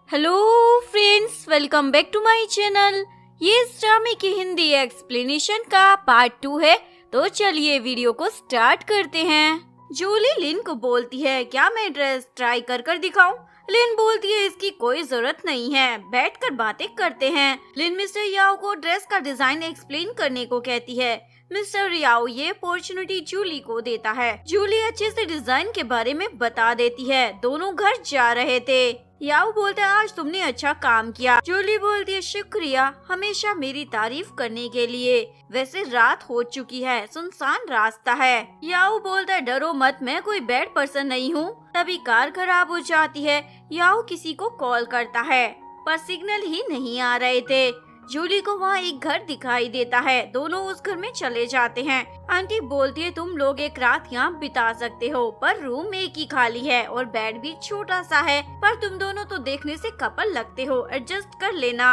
Hello friends, welcome back to my channel. ये इस ड्रामे की हिंदी एक्सप्लेनेशन का पार्ट 2 है। तो चलिए वीडियो को स्टार्ट करते हैं। जूली लिन को बोलती है, क्या मैं ड्रेस ट्राई कर दिखाऊं? लिन बोलती है, इसकी कोई जरूरत नहीं है, बैठकर बातें करते हैं। लिन मिस्टर याओ को ड्रेस का डिजाइन एक्सप्लेन करने को कहती है। मिस्टर याओ ये अपॉर्चुनिटी जूली को देता है। जूली अच्छे से डिजाइन के बारे में बता देती है। दोनों घर जा रहे थे। याओ बोलता है, आज तुमने अच्छा काम किया। जूली बोलती है, शुक्रिया, हमेशा मेरी तारीफ करने के लिए। वैसे रात हो चुकी है, सुनसान रास्ता है। याओ बोलता है, डरो मत, मैं कोई बैड पर्सन नहीं हूँ। तभी कार खराब हो जाती है। याओ किसी को कॉल करता है पर सिग्नल ही नहीं आ रहे थे। जूली को वहाँ एक घर दिखाई देता है। दोनों उस घर में चले जाते हैं। आंटी बोलती है, तुम लोग एक रात यहाँ बिता सकते हो, पर रूम एक ही खाली है और बेड भी छोटा सा है। पर तुम दोनों तो देखने से कपल लगते हो, एडजस्ट कर लेना।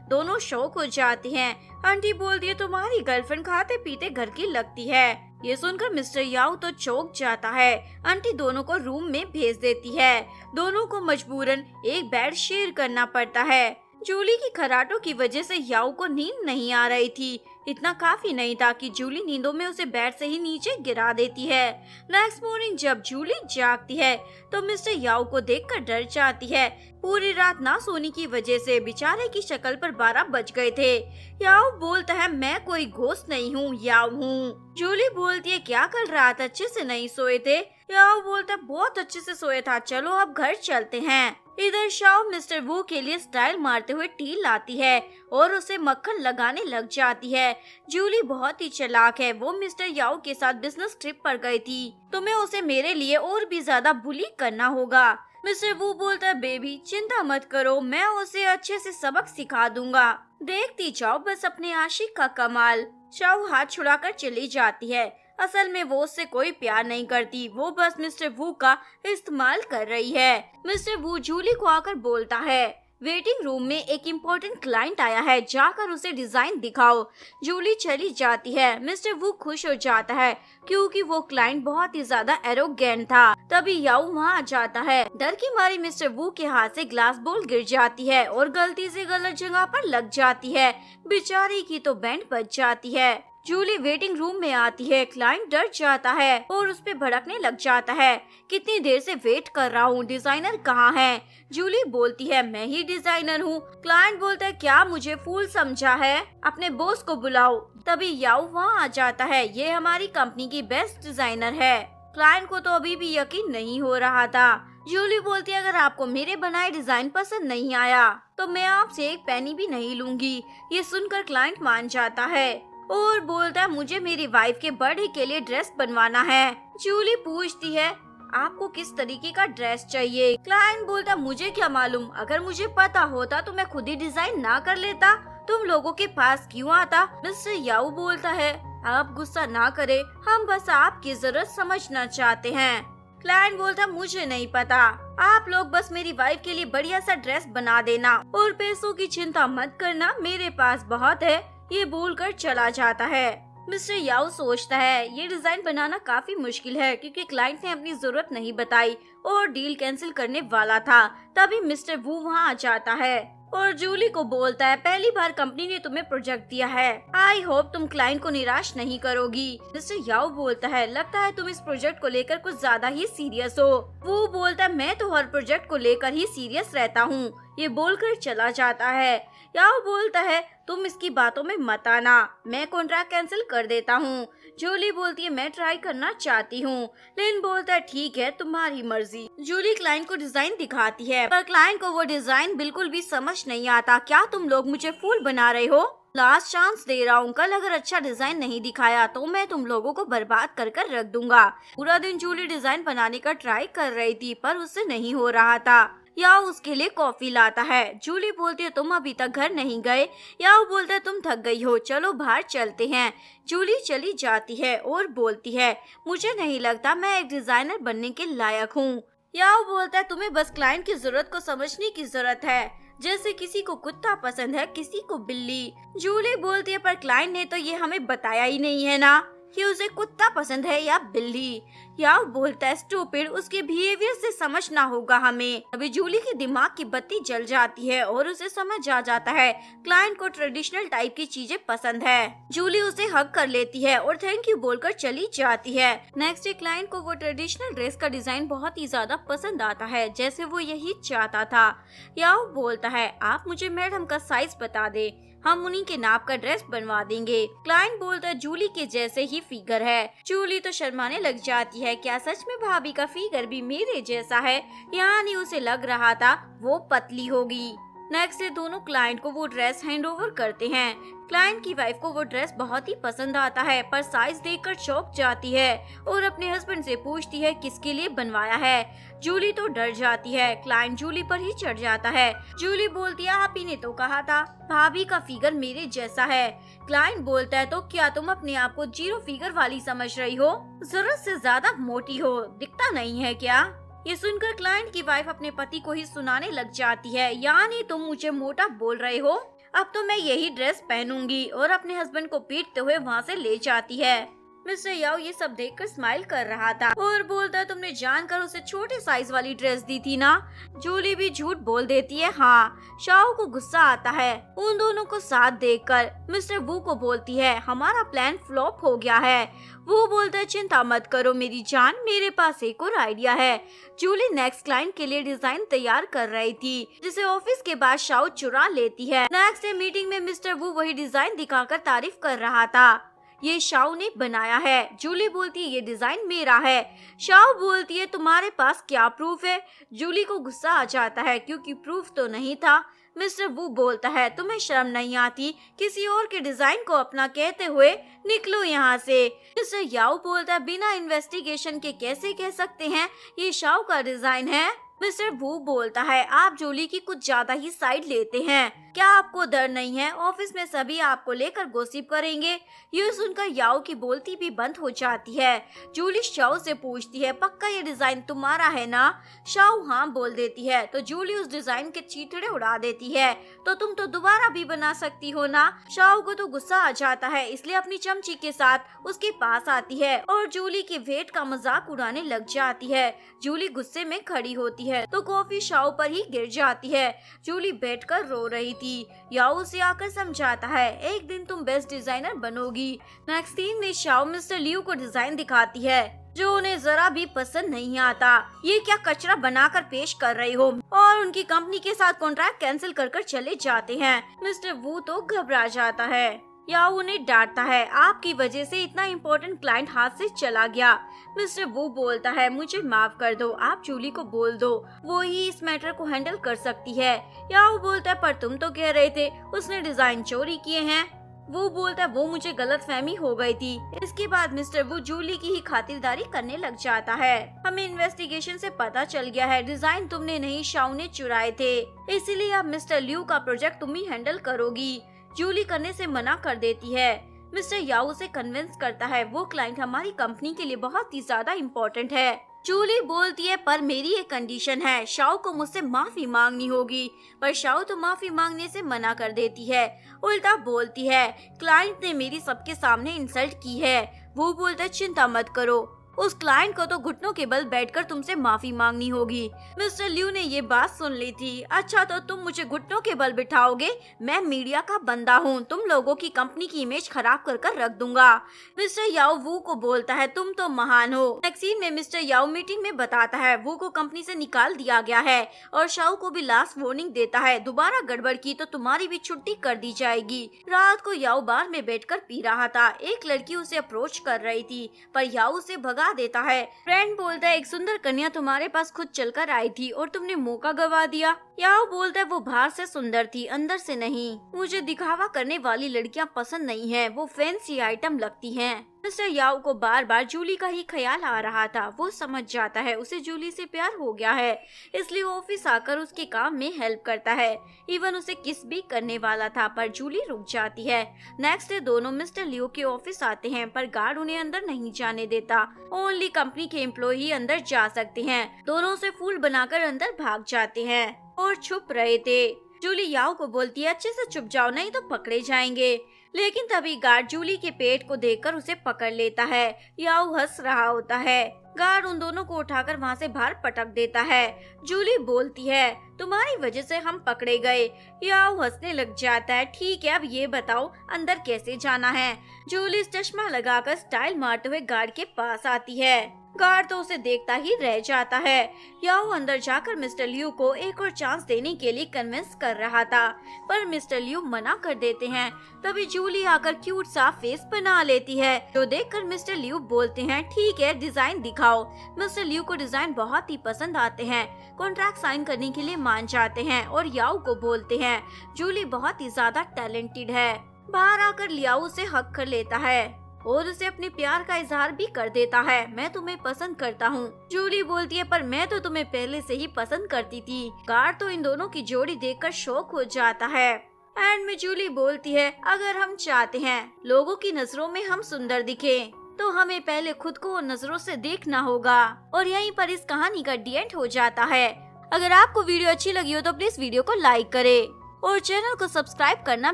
दोनों शौक हो जाती हैं। आंटी बोलती है, तुम्हारी गर्लफ्रेंड खाते पीते घर की लगती है। ये सुनकर मिस्टर याओ तो चौंक जाता है। आंटी दोनों को रूम में भेज देती है। दोनों को मजबूरन एक बेड शेयर करना पड़ता है। जूली की खराटों की वजह से याओ को नींद नहीं आ रही थी। इतना काफी नहीं था कि जूली नींदों में उसे बेड से ही नीचे गिरा देती है। नेक्स्ट मॉर्निंग जब जूली जागती है तो मिस्टर याओ को देखकर डर जाती है। पूरी रात ना सोने की वजह से बेचारे की शक्ल पर 12 बज गए थे। याओ बोलता है, मैं कोई घोस्ट नहीं हूँ, याओ हूँ। जूली बोलती है, क्या कल रात अच्छे से नहीं सोए थे? याओ बोलता है, बहुत अच्छे से सोया था, चलो अब घर चलते हैं। इधर शाओ मिस्टर वू के लिए स्टाइल मारते हुए टी लाती है और उसे मक्खन लगाने लग जाती है। जूली बहुत ही चालाक है। वो मिस्टर याओ के साथ बिजनेस ट्रिप पर गई थी। तुम्हें उसे मेरे लिए और भी ज्यादा बुली करना होगा। मिस्टर वू बोलता है, बेबी चिंता मत करो, मैं उसे अच्छे से सबक सिखा दूंगा। देखती जाओ बस अपने आशिक का कमाल। शाओ हाथ छुड़ाकर चली जाती है। असल में वो उससे कोई प्यार नहीं करती, वो बस मिस्टर वू का इस्तेमाल कर रही है। मिस्टर वू जूली को आकर बोलता है, वेटिंग रूम में एक इम्पोर्टेंट क्लाइंट आया है, जाकर उसे डिजाइन दिखाओ। जूली चली जाती है। मिस्टर वू खुश हो जाता है क्योंकि वो क्लाइंट बहुत ही ज्यादा एरोगेंट था। तभी याओ वहाँ आ जाता है। डर की मारी मिस्टर वू के हाथ से ग्लास बॉल गिर जाती है और गलती से गलत जगह पर लग जाती है। बेचारी की तो बैंड बज जाती है। जूली वेटिंग रूम में आती है। क्लाइंट डर जाता है और उस पे भड़कने लग जाता है। कितनी देर से वेट कर रहा हूँ, डिजाइनर कहाँ है? जूली बोलती है, मैं ही डिजाइनर हूँ। क्लाइंट बोलता है, क्या मुझे फूल समझा है? अपने बॉस को बुलाओ। तभी याओ वहाँ आ जाता है। ये हमारी कंपनी की बेस्ट डिजाइनर है। क्लाइंट को तो अभी भी यकीन नहीं हो रहा था। जूली बोलती है, अगर आपको मेरे बनाए डिजाइन पसंद नहीं आया तो मैं आपसे एक पेनी भी नहीं लूंगी। ये सुनकर क्लाइंट मान जाता है और बोलता है, मुझे मेरी वाइफ के बर्थडे के लिए ड्रेस बनवाना है। जूली पूछती है, आपको किस तरीके का ड्रेस चाहिए? क्लाइंट बोलता, मुझे क्या मालूम, अगर मुझे पता होता तो मैं खुद ही डिजाइन ना कर लेता, तुम लोगों के पास क्यों आता? मिस्टर याओ बोलता है, आप गुस्सा ना करे, हम बस आपकी जरूरत समझना चाहते हैं। क्लाइंट बोलता, मुझे नहीं पता, आप लोग बस मेरी वाइफ के लिए बढ़िया सा ड्रेस बना देना और पैसों की चिंता मत करना, मेरे पास बहुत है। ये बोलकर चला जाता है। मिस्टर याओ सोचता है, ये डिजाइन बनाना काफी मुश्किल है क्योंकि क्लाइंट ने अपनी जरूरत नहीं बताई और डील कैंसिल करने वाला था। तभी मिस्टर वू वहाँ आ जाता है और जूली को बोलता है, पहली बार कंपनी ने तुम्हें प्रोजेक्ट दिया है, आई होप तुम क्लाइंट को निराश नहीं करोगी। मिस्टर याओ बोलता है, लगता है तुम इस प्रोजेक्ट को लेकर कुछ ज्यादा ही सीरियस हो। वो बोलता है, मैं तो हर प्रोजेक्ट को लेकर ही सीरियस रहता हूँ। ये बोलकर चला जाता है। याओ बोलता है, तुम इसकी बातों में मत आना, मैं कॉन्ट्रैक्ट कैंसिल कर देता हूँ। जूली बोलती है, मैं ट्राई करना चाहती हूँ। लिन बोलता है, ठीक है, तुम्हारी मर्जी। जूली क्लाइंट को डिजाइन दिखाती है पर क्लाइंट को वो डिजाइन बिल्कुल भी समझ नहीं आता। क्या तुम लोग मुझे फूल बना रहे हो? लास्ट चांस दे रहा हूँ, कल अगर अच्छा डिजाइन नहीं दिखाया तो मैं तुम लोगों को बर्बाद कर कर रख दूंगा। पूरा दिन जूली डिजाइन बनाने का ट्राई कर रही थी पर उससे नहीं हो रहा था। याओ उसके लिए कॉफी लाता है। जूली बोलती है, तुम अभी तक घर नहीं गए? याओ बोलता है, तुम थक गई हो, चलो बाहर चलते हैं। जूली चली जाती है और बोलती है, मुझे नहीं लगता मैं एक डिजाइनर बनने के लायक हूँ। याओ बोलता है, तुम्हें बस क्लाइंट की जरूरत को समझने की जरूरत है, जैसे किसी को कुत्ता पसंद है, किसी को बिल्ली। जूली बोलती है, पर क्लाइंट ने तो ये हमें बताया ही नहीं है ना। कि उसे कुत्ता पसंद है या बिल्ली। याओ बोलता है स्टूपिड, उसके बिहेवियर से समझना होगा हमें। अभी जूली के दिमाग की बत्ती जल जाती है और उसे समझ आ जाता है क्लाइंट को ट्रेडिशनल टाइप की चीजें पसंद है। जूली उसे हग कर लेती है और थैंक यू बोलकर चली जाती है। नेक्स्ट डे क्लाइंट को वो ट्रेडिशनल ड्रेस का डिजाइन बहुत ही ज्यादा पसंद आता है, जैसे वो यही चाहता था। याओ बोलता है आप मुझे मैडम का साइज बता दे, हम उन्हीं के नाप का ड्रेस बनवा देंगे। क्लाइंट बोलता है जूली के जैसे ही फिगर है। जूली तो शर्माने लग जाती है, क्या सच में भाभी का फिगर भी मेरे जैसा है? यानी उसे लग रहा था वो पतली होगी। नेक्स्ट डे दोनों क्लाइंट को वो ड्रेस हैंड ओवर करते हैं। क्लाइंट की वाइफ को वो ड्रेस बहुत ही पसंद आता है, पर साइज देखकर चौंक जाती है और अपने हस्बैंड से पूछती है किसके लिए बनवाया है। जूली तो डर जाती है। क्लाइंट जूली पर ही चढ़ जाता है। जूली बोलती है आप ही ने तो कहा था भाभी का फिगर मेरे जैसा है। क्लाइंट बोलता है तो क्या तुम अपने आप को जीरो फिगर वाली समझ रही हो? जरूरत से ज्यादा मोटी हो, दिखता नहीं है क्या? ये सुनकर क्लाइंट की वाइफ अपने पति को ही सुनाने लग जाती है, यानी तुम मुझे मोटा बोल रहे हो? अब तो मैं यही ड्रेस पहनूंगी, और अपने हस्बैंड को पीटते हुए वहाँ से ले जाती है। मिस्टर याओ ये सब देखकर स्माइल कर रहा था और बोलता है तुमने जानकर उसे छोटे साइज वाली ड्रेस दी थी ना? जूली भी झूठ बोल देती है हाँ। शाओ को गुस्सा आता है उन दोनों को साथ देखकर। मिस्टर वू को बोलती है हमारा प्लान फ्लॉप हो गया है। वो बोलता है चिंता मत करो मेरी जान, मेरे पास एक और आइडिया है। जूली नेक्स्ट क्लाइंट के लिए डिजाइन तैयार कर रही थी, जिसे ऑफिस के बाद शाओ चुरा लेती है। नेक्स्ट डे मीटिंग में मिस्टर वू वही डिजाइन दिखाकर तारीफ कर रहा था, ये शाओ ने बनाया है। जूली बोलती है ये डिजाइन मेरा है। शाओ बोलती है तुम्हारे पास क्या प्रूफ है? जूली को गुस्सा आ जाता है क्योंकि प्रूफ तो नहीं था। मिस्टर वू बोलता है तुम्हें शर्म नहीं आती किसी और के डिजाइन को अपना कहते हुए? निकलो यहाँ से। मिस्टर याओ बोलता है बिना इन्वेस्टिगेशन के कैसे कह सकते हैं ये शाओ का डिजाइन है? मिस्टर वू बोलता है आप जूली की कुछ ज्यादा ही साइड लेते हैं, क्या आपको डर नहीं है? ऑफिस में सभी आपको लेकर गॉसिप करेंगे। ये सुनकर याओ की बोलती भी बंद हो जाती है। जूली शाओ से पूछती है पक्का ये डिजाइन तुम्हारा है ना? शाओ हाँ बोल देती है तो जूली उस डिजाइन के चीथड़े उड़ा देती है, तो तुम तो दोबारा भी बना सकती हो ना? शाओ को तो गुस्सा आ जाता है, इसलिए अपनी चमची के साथ उसके पास आती है और जूली के वेट का मजाक उड़ाने लग जाती है। जूली गुस्से में खड़ी होती है तो कॉफी शाओ पर ही गिर जाती है। जूली बैठकर रो रही थी। याओ उसे आकर समझाता है एक दिन तुम बेस्ट डिजाइनर बनोगी। नेक्स्ट सीन में शाओ मिस्टर लियू को डिजाइन दिखाती है जो उन्हें जरा भी पसंद नहीं आता। ये क्या कचरा बनाकर पेश कर रही हो? और उनकी कंपनी के साथ कॉन्ट्रैक्ट कैंसिल कर चले जाते हैं। मिस्टर वू तो घबरा जाता है। याओ उन्हें डांटता है आपकी वजह से इतना इम्पोर्टेंट क्लाइंट हाथ से चला गया। मिस्टर वू बोलता है मुझे माफ कर दो, आप जूली को बोल दो, वो ही इस मैटर को हैंडल कर सकती है। याओ बोलता है पर तुम तो कह रहे थे उसने डिजाइन चोरी किए हैं। वो बोलता है वो मुझे गलतफहमी हो गई थी। इसके बाद मिस्टर वू जूली की ही खातिरदारी करने लग जाता है। हमें इन्वेस्टिगेशन से पता चल गया है डिजाइन तुमने नहीं शाओ ने चुराए थे, इसीलिए अब मिस्टर लियू का प्रोजेक्ट तुम ही हैंडल करोगी। जूली करने से मना कर देती है। मिस्टर याओ उसे कन्विंस करता है वो क्लाइंट हमारी कंपनी के लिए बहुत ही ज्यादा इम्पोर्टेंट है। जूली बोलती है पर मेरी एक कंडीशन है, शाओ को मुझसे माफी मांगनी होगी। पर शाओ तो माफी मांगने से मना कर देती है, उल्टा बोलती है क्लाइंट ने मेरी सबके सामने इंसल्ट की है। वो बोलता है चिंता मत करो, उस क्लाइंट को तो घुटनों के बल बैठकर तुमसे माफी मांगनी होगी। मिस्टर लियू ने ये बात सुन ली थी। अच्छा तो तुम मुझे घुटनों के बल बिठाओगे? मैं मीडिया का बंदा हूँ, तुम लोगों की कंपनी की इमेज खराब कर रख दूंगा। मिस्टर याओ वू को बोलता है तुम तो महान हो। नेक्स्ट सीन में मिस्टर याओ मीटिंग में बताता है वू को कंपनी से निकाल दिया गया है और शाओ को भी लास्ट वार्निंग देता है दोबारा गड़बड़ की तो तुम्हारी भी छुट्टी कर दी जाएगी। रात को याओ बार में बैठकर पी रहा था। एक लड़की उसे अप्रोच कर रही थी पर याओ उसे भगा देता है। फ्रेंड बोलता है एक सुंदर कन्या तुम्हारे पास खुद चलकर आई थी और तुमने मौका गवा दिया। याओ बोलता है वो बाहर से सुंदर थी अंदर से नहीं, मुझे दिखावा करने वाली लड़कियां पसंद नहीं है, वो फैंसी आइटम लगती हैं। मिस्टर याओ को बार बार जूली का ही ख्याल आ रहा था। वो समझ जाता है उसे जूली से प्यार हो गया है, इसलिए ऑफिस आकर उसके काम में हेल्प करता है। इवन उसे किस भी करने वाला था पर जूली रुक जाती है। नेक्स्ट डे दोनों मिस्टर लियो के ऑफिस आते हैं पर गार्ड उन्हें अंदर नहीं जाने देता। ओनली कंपनी के एम्प्लॉय अंदर जा सकते हैं। दोनों से फूल बनाकर अंदर भाग जाते हैं और छुप रहे थे। जूली याओ को बोलती है अच्छे से छुप जाओ नहीं तो पकड़े जाएंगे। लेकिन तभी गार्ड जूली के पेट को देखकर उसे पकड़ लेता है। याओ हंस रहा होता है। गार्ड उन दोनों को उठाकर वहाँ से बाहर पटक देता है। जूली बोलती है, तुम्हारी वजह से हम पकड़े गए। याओ हंसने लग जाता है। ठीक है, अब ये बताओ अंदर कैसे जाना है। जूली चश्मा लगाकर स्टाइल मारते हुए गार्ड के पास आती है। गार्ड तो उसे देखता ही रह जाता है। याओ अंदर जाकर मिस्टर लियू को एक और चांस देने के लिए कन्विंस कर रहा था, पर मिस्टर लियू मना कर देते हैं। तभी जूली आकर क्यूट सा फेस बना लेती है, जो देखकर मिस्टर लियू बोलते हैं, ठीक है डिजाइन दिखाओ। मिस्टर लियू को डिजाइन बहुत ही पसंद आते हैं। कॉन्ट्रैक्ट साइन करने के लिए मान जाते हैं और याओ को बोलते हैं, जूली बहुत ही ज्यादा टैलेंटेड है। बाहर आकर लियाओ उसे हक कर लेता है और उसे अपने प्यार का इजहार भी कर देता है। मैं तुम्हें पसंद करता हूँ। जूली बोलती है, पर मैं तो तुम्हें पहले से ही पसंद करती थी। गार्ड तो इन दोनों की जोड़ी देखकर शॉक हो जाता है। एंड में जूली बोलती है, अगर हम चाहते हैं लोगों की नजरों में हम सुंदर दिखें, तो हमें पहले खुद को नजरों से देखना होगा। और यहीं पर इस कहानी का डी एंड हो जाता है। अगर आपको वीडियो अच्छी लगी हो तो प्लीज वीडियो को लाइक करें और चैनल को सब्सक्राइब करना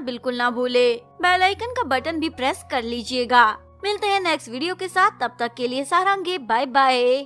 बिल्कुल ना भूले। बेल आइकन का बटन भी प्रेस कर लीजिएगा। मिलते हैं नेक्स्ट वीडियो के साथ, तब तक के लिए सारंगे, बाय बाय।